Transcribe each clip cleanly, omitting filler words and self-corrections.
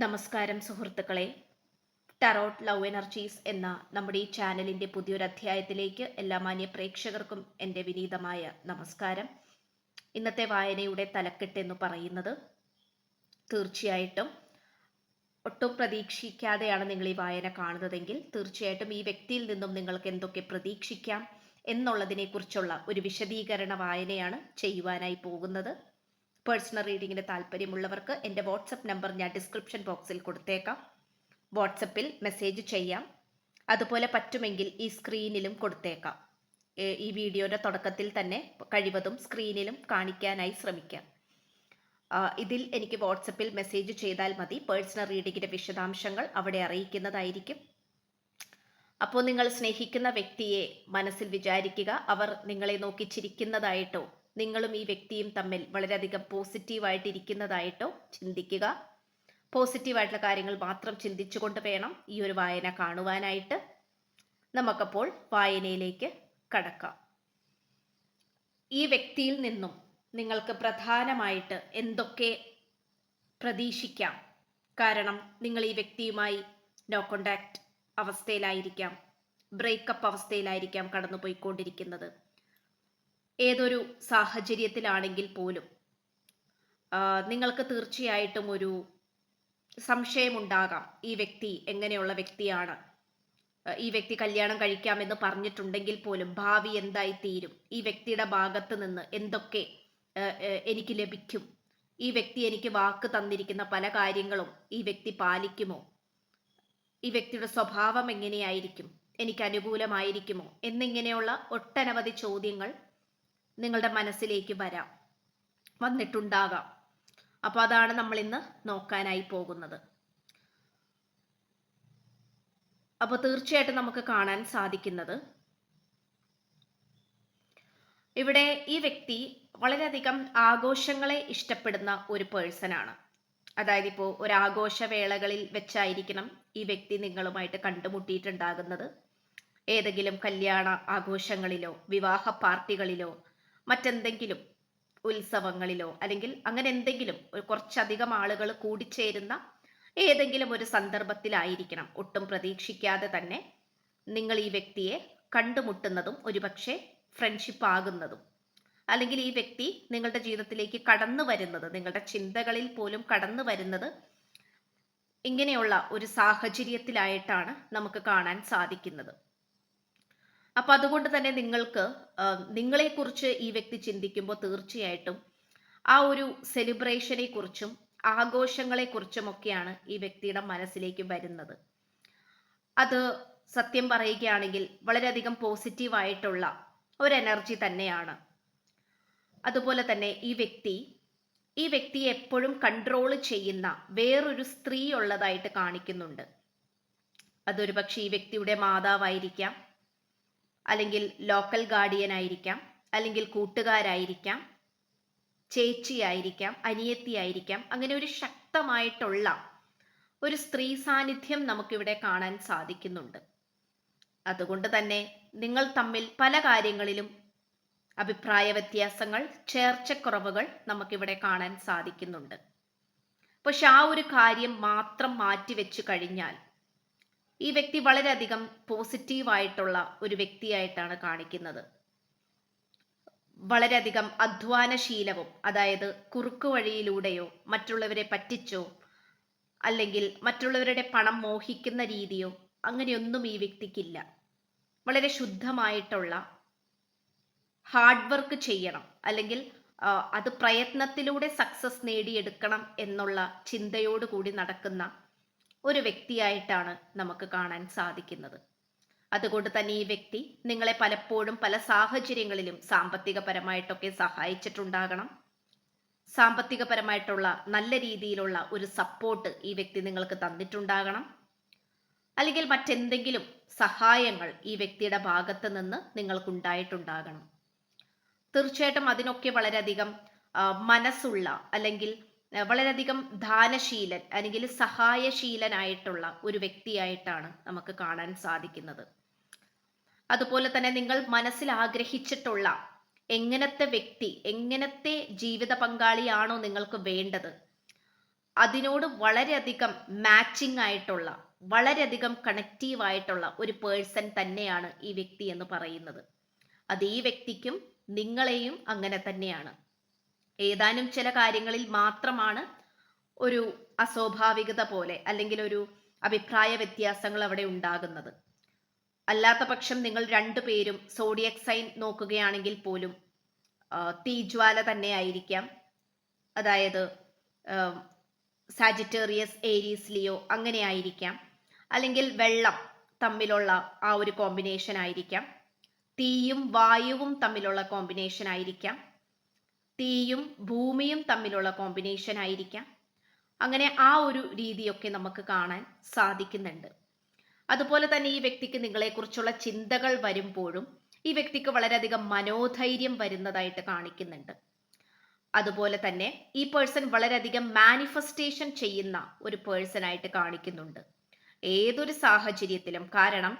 നമസ്കാരം സുഹൃത്തുക്കളെ. Tarot love energies എന്ന നമ്മുടെ ഈ ചാനലിൻ്റെ പുതിയൊരു അധ്യായത്തിലേക്ക് എല്ലാ മാന്യ പ്രേക്ഷകർക്കും എൻ്റെ വിനീതമായ നമസ്കാരം. ഇന്നത്തെ വായനയുടെ തലക്കെട്ട് എന്ന് പറയുന്നത്, തീർച്ചയായിട്ടും ഒട്ടും പ്രതീക്ഷിക്കാതെയാണ് നിങ്ങൾ ഈ വായന കാണുന്നതെങ്കിൽ തീർച്ചയായിട്ടും ഈ വ്യക്തിയിൽ നിന്നും നിങ്ങൾക്ക് എന്തൊക്കെ പ്രതീക്ഷിക്കാം എന്നുള്ളതിനെക്കുറിച്ചുള്ള ഒരു വിശദീകരണ വായനയാണ് ചെയ്യുവാനായി പോകുന്നത്. പേഴ്സണൽ റീഡിങ്ങിന് താല്പര്യമുള്ളവർക്ക് എൻ്റെ വാട്സപ്പ് നമ്പർ ഞാൻ ഡിസ്ക്രിപ്ഷൻ ബോക്സിൽ കൊടുത്തേക്കാം. വാട്സപ്പിൽ മെസ്സേജ് ചെയ്യാം. അതുപോലെ പറ്റുമെങ്കിൽ ഈ സ്ക്രീനിലും കൊടുത്തേക്കാം. ഈ വീഡിയോയുടെ തുടക്കത്തിൽ തന്നെ കഴിവതും സ്ക്രീനിലും കാണിക്കാനായി ശ്രമിക്കാം. ഇതിൽ എനിക്ക് വാട്സപ്പിൽ മെസ്സേജ് ചെയ്താൽ മതി. പേഴ്സണൽ റീഡിങ്ങിൻ്റെ വിശദാംശങ്ങൾ അവിടെ അറിയിക്കുന്നതായിരിക്കും. അപ്പോൾ നിങ്ങൾ സ്നേഹിക്കുന്ന വ്യക്തിയെ മനസ്സിൽ വിചാരിക്കുക. അവർ നിങ്ങളെ നോക്കി ചിരിക്കുന്നതായിട്ടോ നിങ്ങളും ഈ വ്യക്തിയും തമ്മിൽ വളരെയധികം പോസിറ്റീവായിട്ടിരിക്കുന്നതായിട്ടോ ചിന്തിക്കുക. പോസിറ്റീവായിട്ടുള്ള കാര്യങ്ങൾ മാത്രം ചിന്തിച്ചുകൊണ്ട് വേണം ഈ ഒരു വായന കാണുവാനായിട്ട്. നമുക്കപ്പോൾ വായനയിലേക്ക് കടക്കാം. ഈ വ്യക്തിയിൽ നിന്നും നിങ്ങൾക്ക് പ്രധാനമായിട്ട് എന്തൊക്കെ പ്രതീക്ഷിക്കാം? കാരണം നിങ്ങൾ ഈ വ്യക്തിയുമായി നോ കോണ്ടാക്ട് അവസ്ഥയിലായിരിക്കാം, ബ്രേക്കപ്പ് അവസ്ഥയിലായിരിക്കാം കടന്നുപോയിക്കൊണ്ടിരിക്കുന്നത്. ഏതൊരു സാഹചര്യത്തിലാണെങ്കിൽ പോലും നിങ്ങൾക്ക് തീർച്ചയായിട്ടും ഒരു സംശയമുണ്ടാകാം. ഈ വ്യക്തി എങ്ങനെയുള്ള വ്യക്തിയാണ്? ഈ വ്യക്തി കല്യാണം കഴിക്കാമെന്ന് പറഞ്ഞിട്ടുണ്ടെങ്കിൽ പോലും ഭാവി എന്തായി തീരും? ഈ വ്യക്തിയുടെ ഭാഗത്ത് നിന്ന് എന്തൊക്കെ എനിക്ക് ലഭിക്കും? ഈ വ്യക്തി എനിക്ക് വാക്ക് തന്നിരിക്കുന്ന പല കാര്യങ്ങളും ഈ വ്യക്തി പാലിക്കുമോ? ഈ വ്യക്തിയുടെ സ്വഭാവം എങ്ങനെയായിരിക്കും? എനിക്ക് അനുകൂലമായിരിക്കുമോ? എന്നിങ്ങനെയുള്ള ഒട്ടനവധി ചോദ്യങ്ങൾ നിങ്ങളുടെ മനസ്സിലേക്ക് വന്നിട്ടുണ്ടാകാം. അപ്പോൾ അതാണ് നമ്മൾ ഇന്ന് നോക്കാനായി പോകുന്നത്. അപ്പോൾ തീർച്ചയായിട്ടും നമുക്ക് കാണാൻ സാധിക്കുന്നത്, ഇവിടെ ഈ വ്യക്തി വളരെയധികം ആഘോഷങ്ങളെ ഇഷ്ടപ്പെടുന്ന ഒരു പേഴ്സണാണ്. അതായത് ഇപ്പോൾ ഒരു ആഘോഷവേളകളിൽ വെച്ചായിരിക്കണം ഈ വ്യക്തി നിങ്ങളുമായിട്ട് കണ്ടുമുട്ടിയിട്ടുണ്ടാകുന്നത്. ഏതെങ്കിലും കല്യാണ ആഘോഷങ്ങളിലോ വിവാഹ പാർട്ടികളിലോ മറ്റെന്തെങ്കിലും ഉത്സവങ്ങളിലോ അല്ലെങ്കിൽ അങ്ങനെ എന്തെങ്കിലും കുറച്ചധികം ആളുകൾ കൂടിച്ചേരുന്ന ഏതെങ്കിലും ഒരു സന്ദർഭത്തിലായിരിക്കണം ഒട്ടും പ്രതീക്ഷിക്കാതെ തന്നെ നിങ്ങൾ ഈ വ്യക്തിയെ കണ്ടുമുട്ടുന്നതും ഒരുപക്ഷെ ഫ്രണ്ട്ഷിപ്പ് ആകുന്നതും. അല്ലെങ്കിൽ ഈ വ്യക്തി നിങ്ങളുടെ ജീവിതത്തിലേക്ക് കടന്നു വരുന്നത്, നിങ്ങളുടെ ചിന്തകളിൽ പോലും കടന്നു വരുന്നത് ഇങ്ങനെയുള്ള ഒരു സാഹചര്യത്തിലായിട്ടാണ് നമുക്ക് കാണാൻ സാധിക്കുന്നത്. അപ്പൊ അതുകൊണ്ട് തന്നെ നിങ്ങൾക്ക് നിങ്ങളെക്കുറിച്ച് ഈ വ്യക്തി ചിന്തിക്കുമ്പോൾ തീർച്ചയായിട്ടും ആ ഒരു സെലിബ്രേഷനെ കുറിച്ചും ആഘോഷങ്ങളെ കുറിച്ചുമൊക്കെയാണ് ഈ വ്യക്തിയുടെ മനസ്സിലേക്ക് വരുന്നത്. അത് സത്യം പറയുകയാണെങ്കിൽ വളരെയധികം പോസിറ്റീവായിട്ടുള്ള ഒരു എനർജി തന്നെയാണ്. അതുപോലെ തന്നെ ഈ വ്യക്തിയെ എപ്പോഴും കൺട്രോൾ ചെയ്യുന്ന വേറൊരു സ്ത്രീ ഉള്ളതായിട്ട് കാണിക്കുന്നുണ്ട്. അതൊരു പക്ഷേ ഈ വ്യക്തിയുടെ മാതാവായിരിക്കാം, അല്ലെങ്കിൽ ലോക്കൽ ഗാർഡിയൻ ആയിരിക്കാം, അല്ലെങ്കിൽ കൂട്ടുകാരായിരിക്കാം, ചേച്ചിയായിരിക്കാം, അനിയത്തിയായിരിക്കാം. അങ്ങനെ ഒരു ശക്തമായിട്ടുള്ള ഒരു സ്ത്രീ സാന്നിധ്യം നമുക്കിവിടെ കാണാൻ സാധിക്കുന്നുണ്ട്. അതുകൊണ്ട് തന്നെ നിങ്ങൾ തമ്മിൽ പല കാര്യങ്ങളിലും അഭിപ്രായ വ്യത്യാസങ്ങൾ, ചേർച്ചക്കുറവുകൾ നമുക്കിവിടെ കാണാൻ സാധിക്കുന്നുണ്ട്. പക്ഷെ ആ ഒരു കാര്യം മാത്രം മാറ്റിവെച്ചു കഴിഞ്ഞാൽ ഈ വ്യക്തി വളരെയധികം പോസിറ്റീവായിട്ടുള്ള ഒരു വ്യക്തിയായിട്ടാണ് കാണിക്കുന്നത്. വളരെയധികം അധ്വാനശീലവും, അതായത് കുറുക്കു വഴിയിലൂടെയോ മറ്റുള്ളവരെ പറ്റിച്ചോ അല്ലെങ്കിൽ മറ്റുള്ളവരുടെ പണം മോഹിക്കുന്ന രീതിയോ അങ്ങനെയൊന്നും ഈ വ്യക്തിക്കില്ല. വളരെ ശുദ്ധമായിട്ടുള്ള ഹാർഡ് വർക്ക് ചെയ്യണം, അല്ലെങ്കിൽ അത് പ്രയത്നത്തിലൂടെ സക്സസ് നേടിയെടുക്കണം എന്നുള്ള ചിന്തയോടുകൂടി നടക്കുന്ന ഒരു വ്യക്തിയായിട്ടാണ് നമുക്ക് കാണാൻ സാധിക്കുന്നത്. അതുകൊണ്ട് തന്നെ ഈ വ്യക്തി നിങ്ങളെ പലപ്പോഴും പല സാഹചര്യങ്ങളിലും സാമ്പത്തികപരമായിട്ടൊക്കെ സഹായിച്ചിട്ടുണ്ടാകണം. സാമ്പത്തികപരമായിട്ടുള്ള നല്ല രീതിയിലുള്ള ഒരു സപ്പോർട്ട് ഈ വ്യക്തി നിങ്ങൾക്ക് തന്നിട്ടുണ്ടാകണം. അല്ലെങ്കിൽ മറ്റെന്തെങ്കിലും സഹായങ്ങൾ ഈ വ്യക്തിയുടെ ഭാഗത്ത് നിന്ന് നിങ്ങൾക്കുണ്ടായിട്ടുണ്ടാകണം. തീർച്ചയായിട്ടും അതിനൊക്കെ വളരെയധികം മനസ്സുള്ള, അല്ലെങ്കിൽ വളരെയധികം ദാനശീലൻ അല്ലെങ്കിൽ സഹായശീലനായിട്ടുള്ള ഒരു വ്യക്തിയായിട്ടാണ് നമുക്ക് കാണാൻ സാധിക്കുന്നത്. അതുപോലെ തന്നെ നിങ്ങൾ മനസ്സിൽ ആഗ്രഹിച്ചിട്ടുള്ള എങ്ങനത്തെ വ്യക്തി, എങ്ങനത്തെ ജീവിത പങ്കാളിയാണോ നിങ്ങൾക്ക് വേണ്ടത്, അതിനോട് വളരെയധികം മാച്ചിങ് ആയിട്ടുള്ള, വളരെയധികം കണക്റ്റീവ് ആയിട്ടുള്ള ഒരു പേഴ്സൺ തന്നെയാണ് ഈ വ്യക്തി എന്ന് പറയുന്നത്. അത് ഈ വ്യക്തിക്കും നിങ്ങളെയും അങ്ങനെ തന്നെയാണ്. ഏതാനും ചില കാര്യങ്ങളിൽ മാത്രമാണ് ഒരു അസ്വാഭാവികത പോലെ അല്ലെങ്കിൽ ഒരു അഭിപ്രായ വ്യത്യാസങ്ങൾ അവിടെ ഉണ്ടാകുന്നത്. അല്ലാത്ത പക്ഷം നിങ്ങൾ രണ്ടുപേരും സോഡിയക് സൈൻ നോക്കുകയാണെങ്കിൽ പോലും തീജ്വാല തന്നെ ആയിരിക്കാം. അതായത് സാജിറ്റേറിയസ്, ഏരീസ്, ലിയോ അങ്ങനെ ആയിരിക്കാം. അല്ലെങ്കിൽ വെള്ളം തമ്മിലുള്ള ആ ഒരു കോമ്പിനേഷൻ ആയിരിക്കാം. തീയും വായുവും തമ്മിലുള്ള കോമ്പിനേഷൻ ആയിരിക്കാം. തീയും ഭൂമിയും തമ്മിലുള്ള കോമ്പിനേഷൻ ആയിരിക്കാം. അങ്ങനെ ആ ഒരു രീതിയൊക്കെ നമുക്ക് കാണാൻ സാധിക്കുന്നുണ്ട്. അതുപോലെ തന്നെ ഈ വ്യക്തിക്ക് നിങ്ങളെക്കുറിച്ചുള്ള ചിന്തകൾ വരുമ്പോഴും ഈ വ്യക്തിക്ക് വളരെയധികം മനോധൈര്യം വരുന്നതായിട്ട് കാണിക്കുന്നുണ്ട്. അതുപോലെ തന്നെ ഈ പേഴ്സൺ വളരെയധികം മാനിഫെസ്റ്റേഷൻ ചെയ്യുന്ന ഒരു പേഴ്സൺ ആയിട്ട് കാണിക്കുന്നുണ്ട് ഏതൊരു സാഹചര്യത്തിലും. കാരണം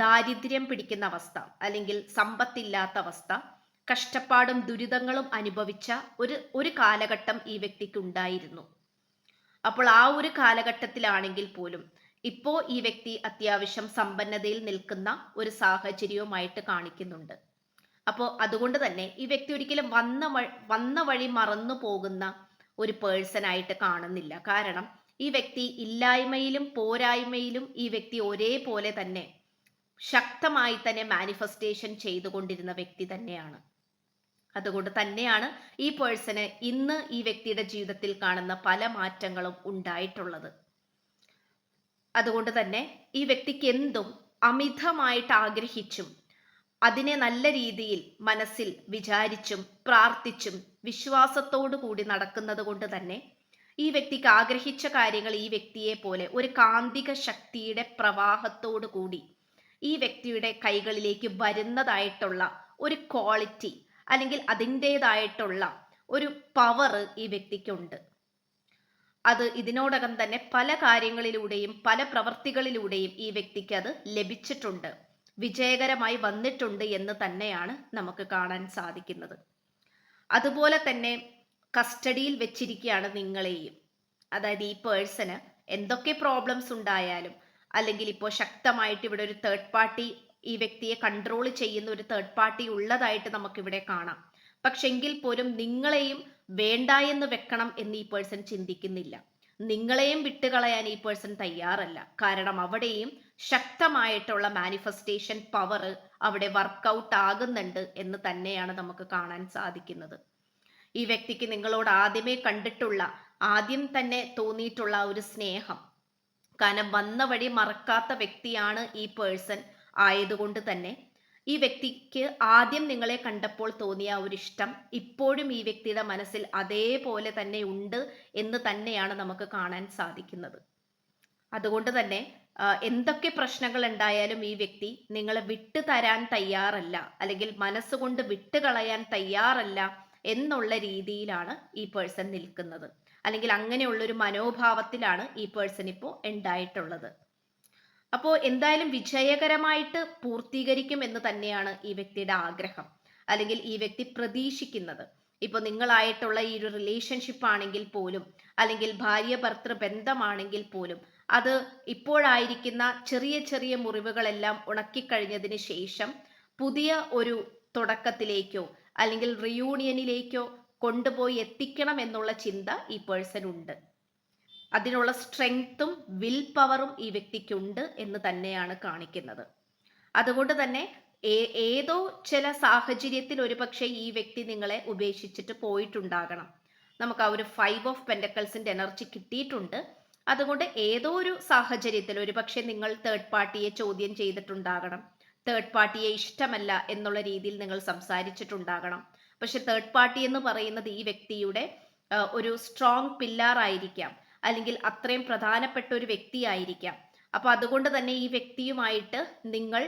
ദാരിദ്ര്യം പിടിക്കുന്ന അവസ്ഥ അല്ലെങ്കിൽ സമ്പത്തില്ലാത്ത അവസ്ഥ, കഷ്ടപ്പാടും ദുരിതങ്ങളും അനുഭവിച്ച ഒരു കാലഘട്ടം ഈ വ്യക്തിക്ക് ഉണ്ടായിരുന്നു. അപ്പോൾ ആ ഒരു കാലഘട്ടത്തിലാണെങ്കിൽ പോലും ഇപ്പോ ഈ വ്യക്തി അത്യാവശ്യം സമ്പന്നതയിൽ നിൽക്കുന്ന ഒരു സാഹചര്യവുമായിട്ട് കാണിക്കുന്നുണ്ട്. അപ്പോൾ അതുകൊണ്ട് തന്നെ ഈ വ്യക്തി ഒരിക്കലും വന്ന വഴി മറന്നു പോകുന്ന ഒരു പേഴ്സൺ ആയിട്ട് കാണുന്നില്ല. കാരണം ഈ വ്യക്തി ഇല്ലായ്മയിലും പോരായ്മയിലും ഈ വ്യക്തി ഒരേപോലെ തന്നെ ശക്തമായി തന്നെ മാനിഫെസ്റ്റേഷൻ ചെയ്തുകൊണ്ടിരുന്ന വ്യക്തി തന്നെയാണ്. അതുകൊണ്ട് തന്നെയാണ് ഈ പേഴ്സണ് ഇന്ന് ഈ വ്യക്തിയുടെ ജീവിതത്തിൽ കാണുന്ന പല മാറ്റങ്ങളും ഉണ്ടായിട്ടുള്ളത്. അതുകൊണ്ട് തന്നെ ഈ വ്യക്തിക്ക് എന്തും അമിതമായിട്ട് ആഗ്രഹിച്ചും അതിനെ നല്ല രീതിയിൽ മനസ്സിൽ വിചാരിച്ചും പ്രാർത്ഥിച്ചും വിശ്വാസത്തോടു കൂടി നടക്കുന്നത് കൊണ്ട് തന്നെ ഈ വ്യക്തിക്ക് ആഗ്രഹിച്ച കാര്യങ്ങൾ ഈ വ്യക്തിയെ പോലെ ഒരു കാന്തിക ശക്തിയുടെ പ്രവാഹത്തോടു കൂടി ഈ വ്യക്തിയുടെ കൈകളിലേക്ക് വരുന്നതായിട്ടുള്ള ഒരു ക്വാളിറ്റി അല്ലെങ്കിൽ അതിൻ്റെതായിട്ടുള്ള ഒരു പവർ ഈ വ്യക്തിക്കുണ്ട്. അത് ഇതിനോടകം തന്നെ പല കാര്യങ്ങളിലൂടെയും പല പ്രവർത്തികളിലൂടെയും ഈ വ്യക്തിക്ക് അത് ലഭിച്ചിട്ടുണ്ട്, വിജയകരമായി വന്നിട്ടുണ്ട് എന്ന് തന്നെയാണ് നമുക്ക് കാണാൻ സാധിക്കുന്നത്. അതുപോലെ തന്നെ കസ്റ്റഡിയിൽ വെച്ചിരിക്കുകയാണ് നിങ്ങളെയും. അതായത് ഈ പേഴ്സണ് എന്തൊക്കെ പ്രോബ്ലംസ് ഉണ്ടായാലും അല്ലെങ്കിൽ ഇപ്പോൾ ശക്തമായിട്ട് ഇവിടെ ഒരു തേർഡ് പാർട്ടി ഈ വ്യക്തിയെ കൺട്രോൾ ചെയ്യുന്ന ഒരു തേർഡ് പാർട്ടി ഉള്ളതായിട്ട് നമുക്കിവിടെ കാണാം. പക്ഷെങ്കിൽ പോലും നിങ്ങളെയും വേണ്ട എന്ന് വെക്കണം എന്ന് ഈ പേഴ്സൺ ചിന്തിക്കുന്നില്ല. നിങ്ങളെയും വിട്ടുകളയാൻ ഈ പേഴ്സൺ തയ്യാറല്ല. കാരണം അവിടെയും ശക്തമായിട്ടുള്ള മാനിഫെസ്റ്റേഷൻ പവർ അവിടെ വർക്കൗട്ട് ആകുന്നുണ്ട് എന്ന് തന്നെയാണ് നമുക്ക് കാണാൻ സാധിക്കുന്നത്. ഈ വ്യക്തിക്ക് നിങ്ങളോട് ആദ്യമേ കണ്ടിട്ടുള്ള, ആദ്യം തന്നെ തോന്നിയിട്ടുള്ള ഒരു സ്നേഹം, കാരണം വന്ന വഴി മറക്കാത്ത വ്യക്തിയാണ് ഈ പേഴ്സൺ ആയതുകൊണ്ട് തന്നെ ഈ വ്യക്തിക്ക് ആദ്യം നിങ്ങളെ കണ്ടപ്പോൾ തോന്നിയ ഒരു ഇഷ്ടം ഇപ്പോഴും ഈ വ്യക്തിയുടെ മനസ്സിൽ അതേപോലെ തന്നെ ഉണ്ട് എന്ന് തന്നെയാണ് നമുക്ക് കാണാൻ സാധിക്കുന്നത്. അതുകൊണ്ട് തന്നെ എന്തൊക്കെ പ്രശ്നങ്ങൾ ഉണ്ടായാലും ഈ വ്യക്തി നിങ്ങളെ വിട്ടു തരാൻ തയ്യാറല്ല, അല്ലെങ്കിൽ മനസ്സുകൊണ്ട് വിട്ടുകളയാൻ തയ്യാറല്ല എന്നുള്ള രീതിയിലാണ് ഈ പേഴ്സൺ നിൽക്കുന്നത്. അല്ലെങ്കിൽ അങ്ങനെയുള്ളൊരു മനോഭാവത്തിലാണ് ഈ പേഴ്സൺ ഇപ്പോൾ ഉണ്ടായിട്ടുള്ളത്. അപ്പോൾ എന്തായാലും വിജയകരമായിട്ട് പൂർത്തീകരിക്കും എന്ന് തന്നെയാണ് ഈ വ്യക്തിയുടെ ആഗ്രഹം, അല്ലെങ്കിൽ ഈ വ്യക്തി പ്രതീക്ഷിക്കുന്നത്. ഇപ്പൊ നിങ്ങളായിട്ടുള്ള ഈ ഒരു റിലേഷൻഷിപ്പ് ആണെങ്കിൽ പോലും, അല്ലെങ്കിൽ ഭാര്യ ഭർത്തൃ ബന്ധമാണെങ്കിൽ പോലും, അത് ഇപ്പോഴായിരിക്കുന്ന ചെറിയ ചെറിയ മുറിവുകളെല്ലാം ഉണക്കിക്കഴിഞ്ഞതിന് ശേഷം പുതിയ ഒരു തുടക്കത്തിലേക്കോ അല്ലെങ്കിൽ റിയൂണിയനിലേക്കോ കൊണ്ടുപോയി എത്തിക്കണം എന്നുള്ള ചിന്ത ഈ പേഴ്സൺ ഉണ്ട്. അതിനുള്ള സ്ട്രെങ്ത്തും വിൽ പവറും ഈ വ്യക്തിക്കുണ്ട് എന്ന് തന്നെയാണ് കാണിക്കുന്നത്. അതുകൊണ്ട് തന്നെ ഏതോ ചില സാഹചര്യത്തിൽ ഒരുപക്ഷെ ഈ വ്യക്തി നിങ്ങളെ ഉപേക്ഷിച്ചിട്ട് പോയിട്ടുണ്ടാകണം. നമുക്ക് ആ ഒരു 5 ഓഫ് പെന്റക്കിൾസിന്റെ എനർജി കിട്ടിയിട്ടുണ്ട്. അതുകൊണ്ട് ഏതോ ഒരു സാഹചര്യത്തിൽ ഒരുപക്ഷെ നിങ്ങൾ തേർഡ് പാർട്ടിയെ ചോദ്യം ചെയ്തിട്ടുണ്ടാകണം, തേർഡ് പാർട്ടിയെ ഇഷ്ടമല്ല എന്നുള്ള രീതിയിൽ നിങ്ങൾ സംസാരിച്ചിട്ടുണ്ടാകണം. പക്ഷെ തേർഡ് പാർട്ടി എന്ന് പറയുന്നത് ഈ വ്യക്തിയുടെ ഒരു സ്ട്രോങ് പില്ലർ ആയിരിക്കാം, അല്ലെങ്കിൽ അത്രയും പ്രധാനപ്പെട്ട ഒരു വ്യക്തിയായിരിക്കാം. അപ്പൊ അതുകൊണ്ട് തന്നെ ഈ വ്യക്തിയുമായിട്ട് നിങ്ങൾ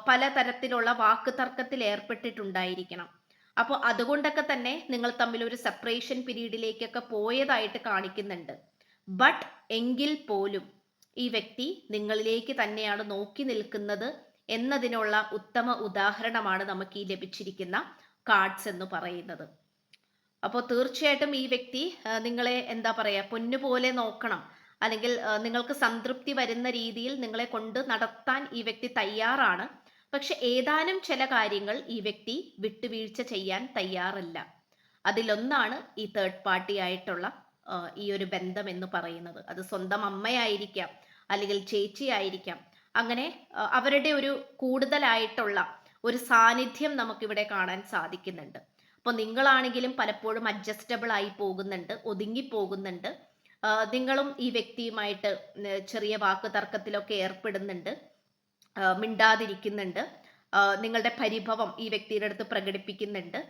പലതരത്തിലുള്ള വാക്ക് തർക്കത്തിൽ ഏർപ്പെട്ടിട്ടുണ്ടായിരിക്കണം. അപ്പോൾ അതുകൊണ്ടൊക്കെ തന്നെ നിങ്ങൾ തമ്മിൽ ഒരു സെപ്പറേഷൻ പീരീഡിലേക്കൊക്കെ പോയതായിട്ട് കാണിക്കുന്നുണ്ട്. ബട്ട് എങ്കിൽ പോലും ഈ വ്യക്തി നിങ്ങളിലേക്ക് തന്നെയാണ് നോക്കി നിൽക്കുന്നത് എന്നതിനുള്ള ഉത്തമ ഉദാഹരണമാണ് നമുക്ക് ഈ ലഭിച്ചിരിക്കുന്ന കാർഡ്സ് എന്ന് പറയുന്നത്. അപ്പോൾ തീർച്ചയായിട്ടും ഈ വ്യക്തി നിങ്ങളെ എന്താ പറയുക പൊന്നുപോലെ നോക്കണം, അല്ലെങ്കിൽ നിങ്ങൾക്ക് സംതൃപ്തി വരുന്ന രീതിയിൽ നിങ്ങളെ കൊണ്ട് നടത്താൻ ഈ വ്യക്തി തയ്യാറാണ്. പക്ഷെ ഏതാനും ചില കാര്യങ്ങൾ ഈ വ്യക്തി വിട്ടുവീഴ്ച ചെയ്യാൻ തയ്യാറല്ല. അതിലൊന്നാണ് ഈ തേർഡ് പാർട്ടി ആയിട്ടുള്ള ഈ ഒരു ബന്ധം എന്ന് പറയുന്നത്. അത് സ്വന്തം അമ്മയായിരിക്കാം, അല്ലെങ്കിൽ ചേച്ചി ആയിരിക്കാം. അങ്ങനെ അവരുടെ ഒരു കൂടുതലായിട്ടുള്ള ഒരു സാന്നിധ്യം നമുക്കിവിടെ കാണാൻ സാധിക്കുന്നുണ്ട്. അപ്പോൾ നിങ്ങളാണെങ്കിലും പലപ്പോഴും അഡ്ജസ്റ്റബിൾ ആയി പോകുന്നുണ്ട്, ഒതുങ്ങി പോകുന്നുണ്ട്. നിങ്ങളും ഈ വ്യക്തിയുമായിട്ട് ചെറിയ വാക്ക് തർക്കത്തിലൊക്കെ ഏർപ്പെടുന്നുണ്ട്, മിണ്ടാതിരിക്കുന്നുണ്ട്, നിങ്ങളുടെ പരിഭവം ഈ വ്യക്തിയുടെ അടുത്ത് പ്രകടിപ്പിക്കുന്നുണ്ട്.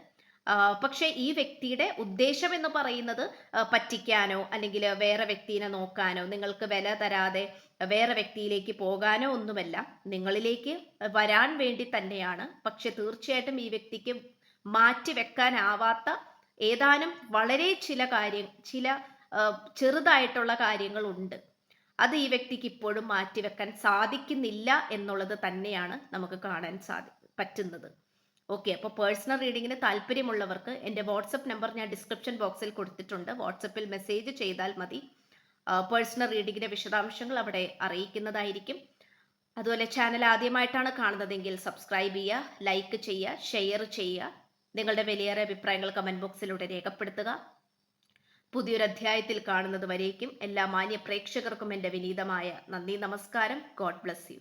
പക്ഷെ ഈ വ്യക്തിയുടെ ഉദ്ദേശം എന്ന് പറയുന്നത് പറ്റിക്കാനോ അല്ലെങ്കിൽ വേറെ വ്യക്തിനെ നോക്കാനോ നിങ്ങൾക്ക് വില തരാതെ വേറെ വ്യക്തിയിലേക്ക് പോകാനോ ഒന്നുമല്ല, നിങ്ങളിലേക്ക് വരാൻ വേണ്ടി തന്നെയാണ്. പക്ഷെ തീർച്ചയായിട്ടും ഈ വ്യക്തിക്ക് മാറ്റി വെക്കാനാവാത്ത ഏതാനും വളരെ ചില ചെറുതായിട്ടുള്ള കാര്യങ്ങളുണ്ട്. അത് ഈ വ്യക്തിക്ക് ഇപ്പോഴും മാറ്റിവെക്കാൻ സാധിക്കുന്നില്ല എന്നുള്ളത് തന്നെയാണ് നമുക്ക് കാണാൻ പറ്റുന്നത്. ഓക്കെ, അപ്പോൾ പേഴ്സണൽ റീഡിങ്ങിന് താല്പര്യമുള്ളവർക്ക് എൻ്റെ വാട്സപ്പ് നമ്പർ ഞാൻ ഡിസ്ക്രിപ്ഷൻ ബോക്സിൽ കൊടുത്തിട്ടുണ്ട്. വാട്സപ്പിൽ മെസ്സേജ് ചെയ്താൽ മതി. പേഴ്സണൽ റീഡിങ്ങിൻ്റെ വിശദാംശങ്ങൾ അവിടെ അറിയിക്കുന്നതായിരിക്കും. അതുപോലെ ചാനൽ ആദ്യമായിട്ടാണ് കാണുന്നതെങ്കിൽ സബ്സ്ക്രൈബ് ചെയ്യുക, ലൈക്ക് ചെയ്യുക, ഷെയർ ചെയ്യുക. നിങ്ങളുടെ വിലയേറെ അഭിപ്രായങ്ങൾ കമൻറ്റ് ബോക്സിലൂടെ രേഖപ്പെടുത്തുക. പുതിയൊരു അധ്യായത്തിൽ കാണുന്നത് വരേക്കും എല്ലാ മാന്യ പ്രേക്ഷകർക്കും എൻ്റെ വിനീതമായ നന്ദി, നമസ്കാരം. God bless you.